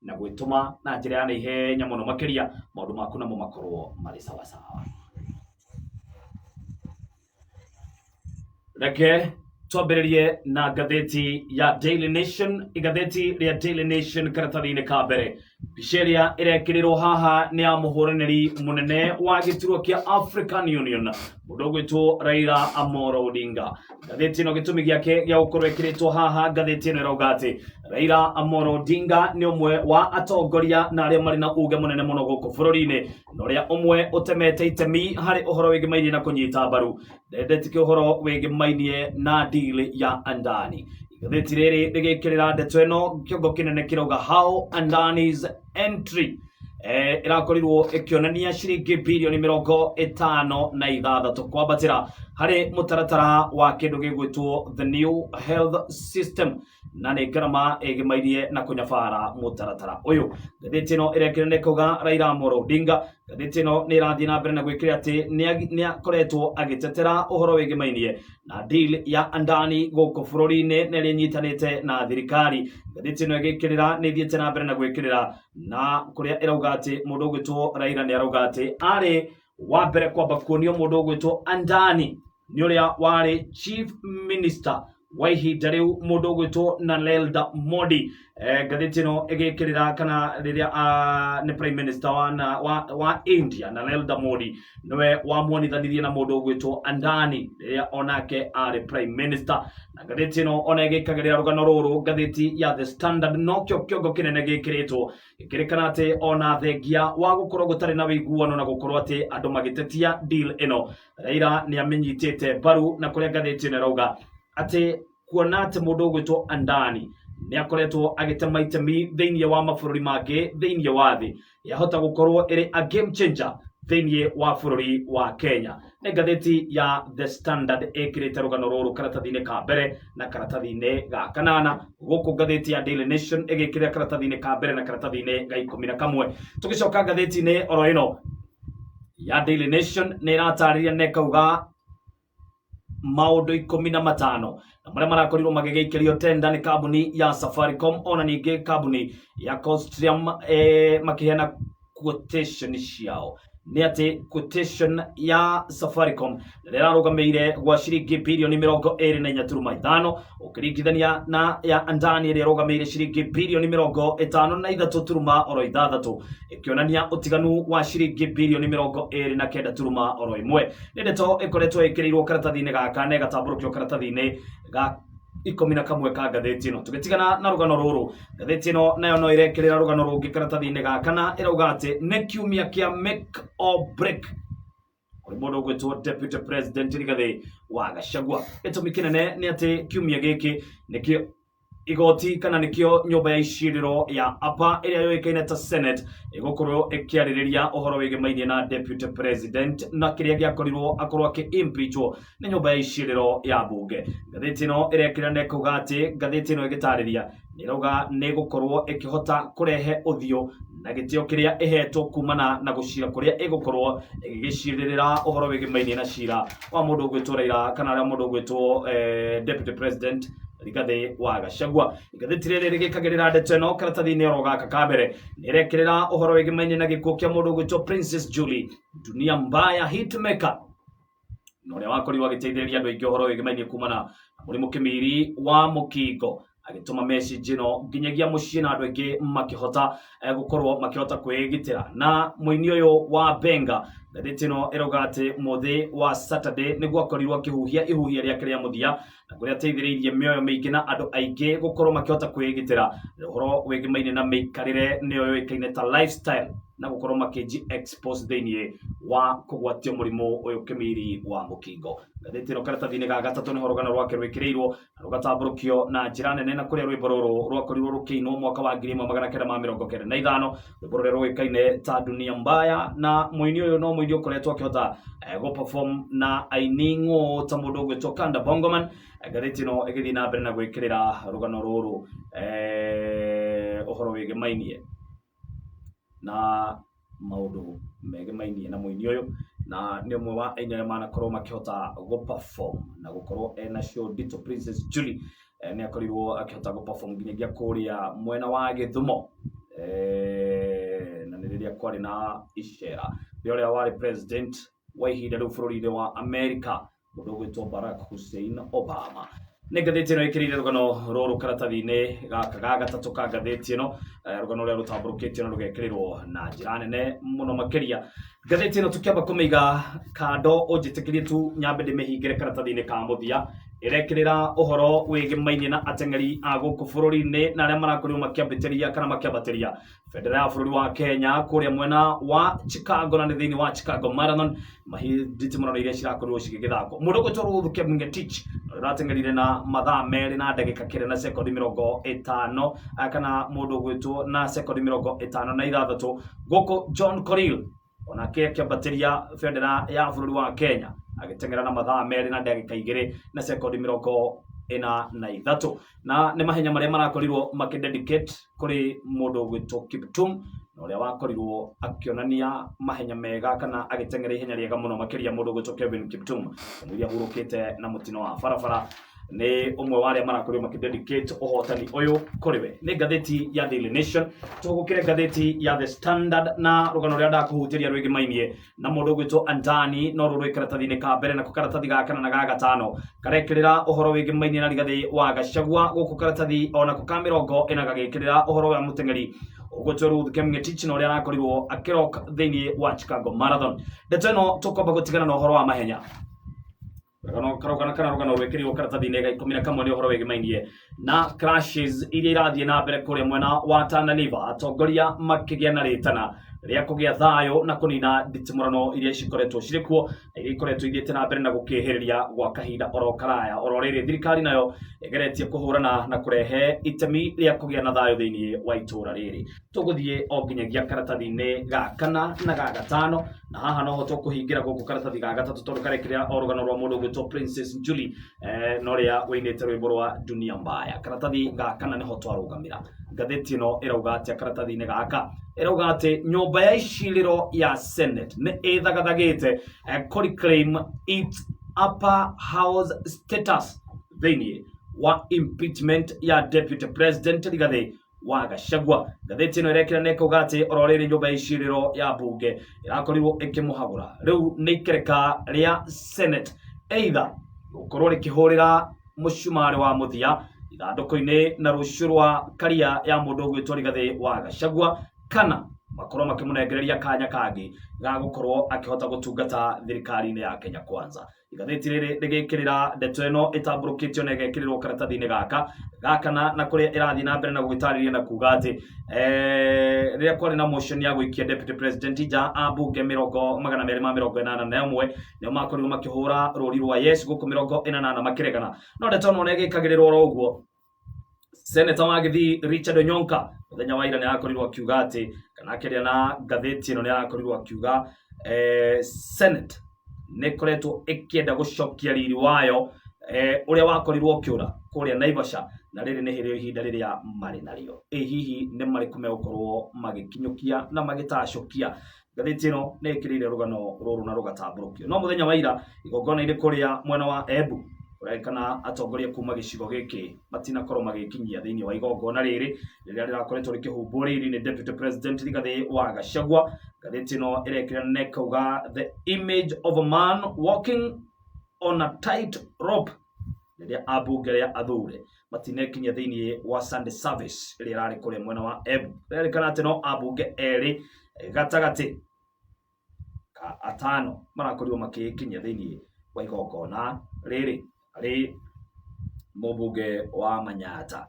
na gwituma na njira ya naihenya muno makiria maundu maku namo makorwo mari sawa sawa. Reke twambĩrĩrie na ngathĩti ya Daily Nation. Igathĩti rĩa Daily Nation karatathi-inĩ ka mbere, mbica ĩrĩa ĩrekĩrĩrwo haha nĩ ya mũhũranĩri mũnene wa gĩturwa kĩa African Union, mũndũ ũgwĩtwo Raila Amolo Odinga. Ngathĩti ĩno gĩtũmi gĩake gĩa gũkorwo ĩkĩrĩtwo haha, ngathĩti ĩno ĩrauga atĩ Raila Amolo Odinga nĩ ũmwe wa atongoria na arĩa marĩ na uge mũnene mũno gũkũ bũrũri-inĩ, na ũrĩa ũmwe ũtemete itemi harĩ ũhoro wĩgĩmainie na kũnyita mbaru ndendetike ũhoro wĩgĩmainie na deal ya Andani. Igathĩti rĩrĩ rĩgĩkĩrĩra ndeto ĩno, kĩongo kĩnene kĩrauga how Andani's entry irakorirwo ĩkĩonania ciringi birioni 56 kwambatĩra harĩ mũtaratara wa kĩndũ gĩgwĩtwo the new health system, na nĩ ngarama ĩgĩmainie na kũnyabara mũtaratara ũyũ. Ngathĩti ĩno ĩrekĩrĩra kuga Raila Amolo Odinga, ngathĩti ĩno nĩ ĩrathiĩ na mbere na gwĩkĩrĩra atĩ nĩ akoretwo agĩtetera ũhoro wĩgĩmainie na deal ya Andani gũkũ bũrũri-inĩ na ĩrĩa ĩnyitanĩte na thirikari. Ngathĩti ĩno ĩgĩkĩrĩra nĩ ĩthiĩte na mbere na gwĩkĩrĩra na kũrĩa ĩrauga atĩ mũndũ ũgwĩtwo Raila nĩ arauga atĩ arĩ wa mbere kwamba kuonio mũndũ ũgwĩtwo Andani nĩ ũrĩa warĩ chief minister wa ihinda rĩu mũndũ ũgwĩtwo Narendra Modi. Ngathĩti ĩno ĩgĩkĩrĩra kana rĩrĩa nĩ prime minister wa India Narendra Modi nĩwe wamuonithanirie na mũndũ ũgwĩtwo Andani rĩrĩa onake arĩ prime minister. Na ngathĩti ĩno ona ĩgĩkagĩrĩra rũgano rũrũ, ngathĩti ya The Standard nokĩo kĩongo kĩnene gĩkĩrĩtwo gĩkĩrĩkana atĩ ona thengia wa gũkorwo gũtarĩ na wĩiguano na gũkorwo atĩ andũ magĩtetia deal ĩno, Raila nĩ amenyitĩte mbaru, na kũrĩa ngathĩti ĩno ĩrauga atĩ kuona atĩ mũndũ ũgwĩtwo Andani nĩ akoretwo agĩtema itemi thĩinĩ wa mabũrũri mangĩ thĩinĩ wa thĩ, yahota gũkorwo ĩrĩ a game changer thĩinĩ wa bũrũri wa Kenya. Nĩ ngathĩti ya The Standard ĩkĩrĩte rũgano rũrũ karatathi-inĩ ka mbere na karatathi-inĩ ga kanana, gũkũ ngathĩti ya Daily Nation ĩgĩkĩrĩra karatathi-inĩ ka mbere na karatathi-inĩ ga 11. Tũgĩcoka ngathĩti-inĩ oro ĩno ya Daily Nation nĩ ĩratarĩria na ĩkauga maũndũ 15 na marĩa marakorirwo magĩgĩikĩrio tenda nĩ kambuni ya Safaricom ona ningĩ kambuni ya Costrium makĩheana quotation ciao. Nĩ atĩ quotation ya Safaricom rĩrarũgamĩire gwa ciringi birioni 24.5 ũkĩringithania na ya Andani ĩrĩa ĩrũgamĩire ciringi birioni 53.6, ĩkĩonania ũtiganu wa ciringi birioni 29.1. Nĩ ndeto ĩkoretwo ĩkĩrĩirwo karatathi-inĩ gaka na ĩgatambũrũkio karatathi-inĩ ga 11 ka ngathĩti ĩno. Tũgĩtigana na rũgano rũrũ, ngathĩti ĩno nayo no ĩrekĩrĩra rũgano rũngĩ karatathi-inĩ gaka na ĩrauga atĩ nĩ kiumia kĩa make or break kũrĩ mũndũ ũgwĩtwo Deputy President Rigathi wa Gachagua. Gĩtũmi kĩnene nĩ atĩ kiumia gĩkĩ nĩkĩo igoti kana nĩkĩo nyũmba ya icirĩro ya APA ĩrĩa yũĩkaine ta Senate ĩgũkorwo ĩkĩarĩrĩria ũhoro wĩgĩmainie na Deputy President na kĩrĩa gĩakorirwo akorwo akĩ-impeachwo nĩ nyũmba ya icirĩro ya mbunge. Ngathĩti ĩno ĩrekĩra na ĩkauga atĩ ngathĩti ĩno ĩgĩtarĩria nĩ ĩrauga nĩ ĩgũkorwo ĩkĩhota kũrehe ũthiũ na gĩtĩo kĩrĩa ĩhetwo kumana na gũcira kũrĩa ĩgũkorwo ĩgĩgĩcirĩrĩra ũhoro wĩgĩmainie na cira wa mũndũ ũgwĩtwo Raila kana arĩa mũndũ ũgwĩtwo Deputy President Rigathi wa Gachagua. Ngathĩti rĩrĩ rĩgĩkagĩrĩra ndeto ĩno karatathi-inĩ oro gaka ka mbere nĩ ĩrekĩrĩra ũhoro wĩgĩmainie na gĩkuũ kĩa mũndũ ũgwĩtwo Princess Julie Dunia Mbaya hitmaker, na ũrĩa wakorirwo agĩteithĩrĩria andũ aingĩ ũhoro wĩgĩmainie kumana na mũrimũ kĩmiri wa mũkingo, agĩtũma message ĩno nginyagia mũciĩ na andũ aingĩ makĩhota gũkorwo makĩhota kwĩgitĩra. Na mũini ũyũ wa Benga, ngathĩti ĩno ĩrauga atĩ mũthĩ wa Saturday nĩguo akorirwo akĩhuhia ihuhia rĩake rĩa mũthia na kũrĩa ateithĩrĩirie mĩoyo mĩingĩ na andũ aingĩ gũkorwo makĩhota kwĩgitĩra ũhoro wĩgĩmainie na mĩikarĩre nĩyo yũĩkaine ta lifestyle na gũkorwo makĩji expose thĩinĩ wa kũgwatio mũrimũ ũyũ kĩmiri wa mũkingo. Ngathĩti ĩno karatathi-inĩ ga gatatũ nĩho rũgano rwake rwĩkĩrĩirwo na rũgatambũrũkio na njĩra nene, na kũrĩa rwĩmbo rũrũ rwakorirwo rũkĩinwo mwaka wa 1995, rwĩmbo rũrĩa rũĩkaine ta Dunia Mbaya, na mũini ũyũ no mũini ũkoretwo akĩhota gũperform na aini ng'ũ ta mũndũ ũgwĩtwo Kanda Bongoman. Ngathĩti ĩno ĩgĩthiĩ na mbere na gwĩkĩrĩra rũgano rũrũ ũhoro wĩgĩmainie na maũndũ megĩmainie na mũini ũyũ, na nĩ ũmwe wa aini arĩa manakorwo makĩhota gũperform na gũkorwo ena show nditũ. Princess Julie nĩ akorirwo akĩhota gũperform nginyagia kũrĩa mwena wa Gĩthumo na nä rä rä a kwarä na icera rä å rä a warä president wa ihinda rä u bå rå ri-inä wa Amerika må ndå å gwä two Barack Hussein Obama. Nä ngathä ä no ä kä rä ire rå gano rå rå karatathi-inä gaka ga gatatå ka ngathä ä no rå gano rå rä a rå tambå rå kä tio na rå gekä rä rwo na njä ra nene må no makä ria. Ngathä ä no tå kä amba kå mä iga kando å njä tä kä rie tu nyambe ndä mä hingä re karatathi-inä ka må thia ä rekä rä ra å horo wä gä mainie na ateng'eri a gå kå bå rå ri-inä na arä a marakorirwo makä ambä tä ria kana makä ambatä ria bendera ya bå rå ri wa Kenya kå rä a mwena wa Chicago na nä thä inä wa Chicago Marathon nditimå rano iria cirakorirwo cigä gä thakwo må ndå gå twarwo Ruth Kipng'etich nä rateng'erire na mathaa merä na ndagä kä na sekondi 50 kana må ndå å gwä two na sekondi 50 na ithathatå gå kå John Korir onake akä ambatä ria bendera ya bå rå ri wa Kenya agĩteng'era na mathaa merĩ na ndagĩka 2 na sekondi 43 na nĩ mahenya marĩa marakorirwo makĩdedicate kũrĩ mũndũ ũgwĩtwo Kiptum na ũrĩa wakorirwo akĩonania mahenya mega kana agĩteng'era ihenya rĩega mũno makĩria mũndũ ũgwĩtwo Kevin Kiptum ũrĩa ahurũkĩte na mũtino wa barabara nĩ ũmwe wa arĩa marakorirwo makĩdedicate ũhotani ũyũ kũrĩ we. Nĩ ngathĩti ya Daily Nation tũgũkĩre ngathĩti ya The Standard na rũgano rũrĩa ndakũhutĩria rwĩgĩ mainie na mũndũ ũgwĩtwo Andani no rũrũ karatathi-inĩ ka mbere nako karatathi ga kana na ga gatano karekĩrĩra ũhoro wĩgĩ mainie na Rigathĩ wa Gachagua gũkũ karatathi onako ka 40 gagĩkĩrĩra ũhoro wa mũteng'eri ũgwĩtwo Ruth Kipng'etich na ũrĩa arakorirwo akĩroka thĩinĩ wa Chicago Marathon. Ndeto ĩno tũkwamba gũtigana na ũhoro wa mahenya karogana rwĩkĩrĩirwo karatathi-inĩ ga 11 nĩ ũhoro wĩgĩ mainie na crashes iria irathiĩ na mbere kũrĩa mwena wa Tana River atongoria makĩgĩa na rĩtana rĩa kũgĩa thayũ na kũnina nditimũrano iria cikoretwo cirĩ kuo na iria ikoretwo ithiĩte na mbere na gũkĩhĩrĩria gwa kahinda oro karaya oro rĩrĩ thirikari nayo ĩgeretie kũhũrana na kũrehe itemi rĩa kũgĩa na thayũ thĩinĩ wa itũra rĩrĩ. Tũgũthiĩ o nginyagia karatathi-inĩ ga kana na ga gatano na haha no ho tũkũhingĩra gũkũ karatathi ga gatatũ tondũ karekĩrĩra o rũgano rwa mũndũ ũgwĩtwo Princess Julie na ũrĩa wĩinĩte rwĩmbo rwa Dunia Mbaya. Karatathi ga kana nĩho twarũgamĩra. Ngathĩti ĩno ĩrauga atĩa karatathi-inĩ gaka ĩrauga atĩ nyũmba ya icirĩro ya Senate nĩ ĩthagathagĩte kũreclaim its upper house status thĩinĩ wa impeachment ya deputy president Rigathĩ wa Gachagua. Ngathĩti ĩno ĩrekĩra na ĩkauga atĩ oro rĩrĩ nyũmba ya icirĩro ya mbunge ĩrakorirwo ĩkĩmũhagũra rĩu nĩ ikereka rĩa Senate either gũkorwo rĩkĩhũrĩra mũcumarĩ wa mũthia ithandũkũ-inĩ na rũciũ rwa karia ya mũndũ ũgwĩtwo Rigathĩ wa Gachagua kana makorwo makĩmũnengereria kanya kangĩ ga gũkorwo akĩhota gũtungata thirikari-inĩ ya Kenya Kwanza. Igathĩti rĩrĩ rĩgĩkĩrĩra ndeto ĩno ĩtambũrũkĩtio na ĩgekĩrĩrwo karatathi-inĩ gaka na kũrĩa ĩrathiĩ na mbere na gũgĩtarĩria na kuga atĩ rĩrĩa kwarĩ na motion ya gũikia deputy president nja ambunge 281 nĩo makorirwo makĩhũra rũri rwa yes gũkũ 48 makĩregana. No ndeto ĩno ĩgĩkagĩrĩrwo oro ũguo Senator wa Gĩthii Richard Onyonka mũthenya wa ira nĩ arakorirwo akiuga atĩ kana akĩaria na ngathĩti ĩno nĩ arakorirwo akiuga Senate nĩ koretwo ĩkĩenda gũcokia riri wayo ũrĩa wakorirwo ũkĩũra kũrĩa Naivasha na rĩrĩ nĩ hĩrĩo ihinda rĩrĩa marĩ narĩo. Hihi nĩ marĩkũ megũkorwo magĩkinyũkia na magĩtacokia? Ngathĩti ĩno nĩ ĩkĩrĩire rũgano rũrũ na rũgatambũrũkio. No mũthenya wa ira igongona-inĩ kũrĩa mwena wa Embu kana atongoria kuma gĩcigo gĩkĩ matinakorwo magĩkinyia thĩinĩ wa igongona rĩrĩ rĩrĩa rĩrakoretwo rĩkĩhumbwo rĩrĩ nĩ deputy president Rigathĩ wa Gachagua. Ngathĩti ĩno ĩrekĩra na ĩkauga the image of a man walking on a tight rope rĩrĩa ambunge rĩa athure matinekinyia thĩinĩ wa Sunday service ĩrĩa ĩrarĩ kũrĩa mwena wa Embu. Rĩrĩkana atĩ no ambunge erĩ gatagatĩ ka atano marakorirwo makĩkinyia thĩinĩ wa igongona rĩrĩ. Arĩ mũmbunge wa Manyata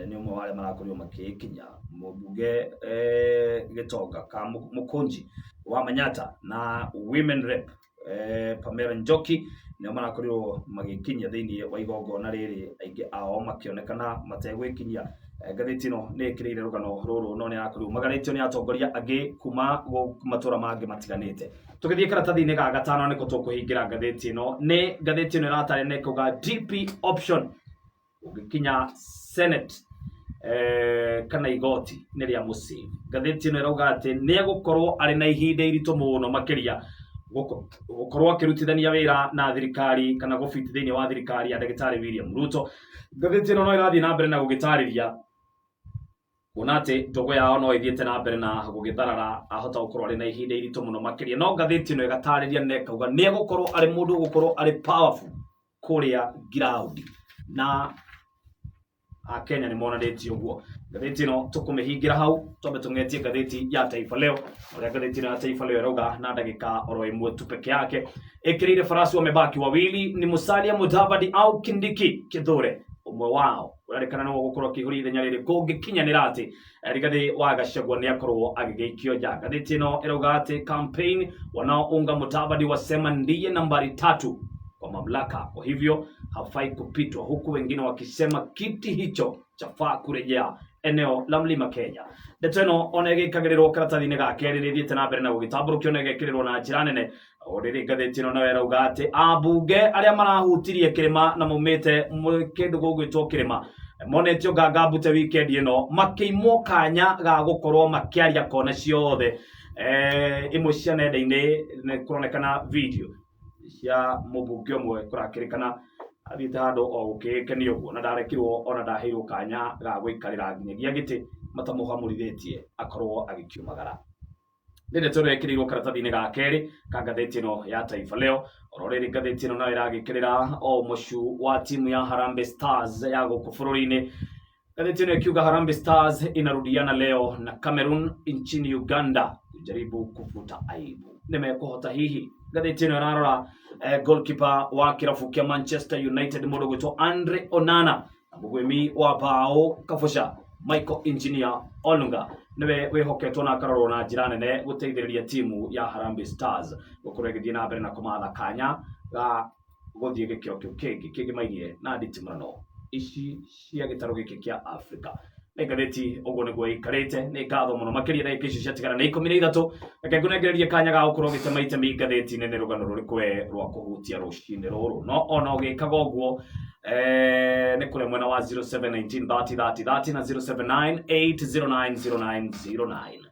nĩ ũmwe wa arĩa marakorirwo makĩkinya, mũmbunge Gĩtonga ka Mũkũnji wa Manyata na women rep Pamela Njoki nĩo marakorirwo magĩkinyia thĩinĩ wa igongona rĩrĩ, aingĩ ao makĩonekana mategwĩkinyia. Ngathĩti ĩno nĩ ĩkĩrĩire rũgano rũrũ no nĩ arakorirwo magarĩtio nĩ atongoria angĩ kuma matũra mangĩ matiganĩte. Tũgĩthiĩ karatathi-inĩ ga gatano nĩko tũkũhingĩra ngathĩti ĩno. Nĩ ngathĩti ĩno ĩratarĩria na ĩkauga DP option ũgĩkinya Senate kana igoti nĩ rĩa mũciĩ. Ngathĩti ĩno ĩrauga atĩ nĩ egũkorwo arĩ na ihinda iritũ mũno makĩria gũkorwo akĩrutithania wĩra na thirikari kana gũbiti thĩinĩ wa thirikari ya Ndagĩtarĩ William Ruto. Ngathĩti ĩno no ĩrathiĩ na mbere na gũgĩtarĩria unate ndogo yao no ithiete na mbere na gugitharara ahota gukorwo ari na ihinda irito muno makiria no ngathiti no igatariria nekauga ni gukorwo ari mundu gukorwo ari powerful kuria ground na Kenya ni monanĩtie ũguo. Ngathĩti ĩno tũkũmĩhingira hau twambe tũng'etie ngathĩti ya Taifa Leo. Ũrĩa ngathĩti ĩno ya Taifa Leo ĩrauga na ndagĩka oro ĩmwe tu peke yake ĩkĩrĩire farasi wamebaki wawili ni Musalia Mudavadi au Kindiki Kithure, ũmwe wao ũrarĩkana no gũkorwo akĩihũria ithenya rĩrĩ kũngĩkinyanĩra atĩ Rigathi wa Gachagua nĩ akorwo agĩgĩikio nja. Ngathĩti ĩno ĩrauga atĩ campaign wanaounga Mudavadi wasema ndiye nambari 3 kwa mamlaka, kwa hivyo hafai kupitwa, huku wengine wakisema kiti hicho chafaa kurejea eneo la Mlima Kenya. Ndeto ĩno ona ĩgĩkagĩrĩrwo karatathi-inĩ gake nĩ thiĩte na mbere na gũgĩtambũrũkio na ĩgekĩrĩrwo na njĩra nene. Ũrĩrĩ ngathĩti ĩno nayo ĩrauga atĩ ambunge arĩa marahutirie kĩrĩma na maumĩte kĩndũ gũgwĩtwo kĩrĩma monetio ngangambute weekend ĩno makĩimwo kanya ga gũkorwo makĩaria kona ciothe imwe cia nenda-inĩ nĩ kũronekana video cia mũmbunge ũmwe kũrakĩrĩkana athiĩte handũ o gũkĩkenio ũguo na ndarekirwo ona ndaheirwo kanya ga gũikarĩra nginyagia gĩtĩ matamũhamũrithĩtie akorwo agĩkiumagara. Ndeto ĩno ĩkĩrĩirwo karatathi-inĩ ga kerĩ ka ngathĩti ĩno ya Taifa Leo. Oro rĩrĩ ngathĩti ĩno nayo ĩragĩkĩrĩra o mũciĩ wa timu ya Harambee Stars ya gũkũ bũrũri-inĩ. Ngathĩti ĩno ikiuga Harambee Stars inarudiana leo na Cameroon nchini Uganda kujaribu kufuta aibu. Nimekuhota hihi. Ngathĩti ĩno ĩrarora goalkeeper wa kĩrabu kĩa Manchester United mũndũ gwĩtwo Andre Onana na mũgwĩmi wa bao kabũca Michael Engineer Olunga niwe wĩhoketwo na akarorwo na njĩra nene gũteithĩrĩria timu ya Harambee Stars gũkorwo ĩgĩthiĩ na mbere na kũmatha kanya ga gũthiĩ gĩkĩro kĩu kĩngĩ kĩngĩmainie na nditimũrano ici cia gĩtarũ gĩkĩ kĩa Africa. Ngathĩti ũguo nĩguo ĩikarĩte. Nĩ ngatho mũno makĩria ndagĩka icio ciatigara nĩ 13. Reke ngũnengererie kanya ga gũkorwo ũgĩtema itemi ngathĩti-inĩ nĩ rũgano rũrĩkũ we rwa kũhutia rũcinĩ rũrũ, no ona ũgĩkaga ũguo nĩ kũrĩ mwena wa 0719 30 30 30 na 0798090909.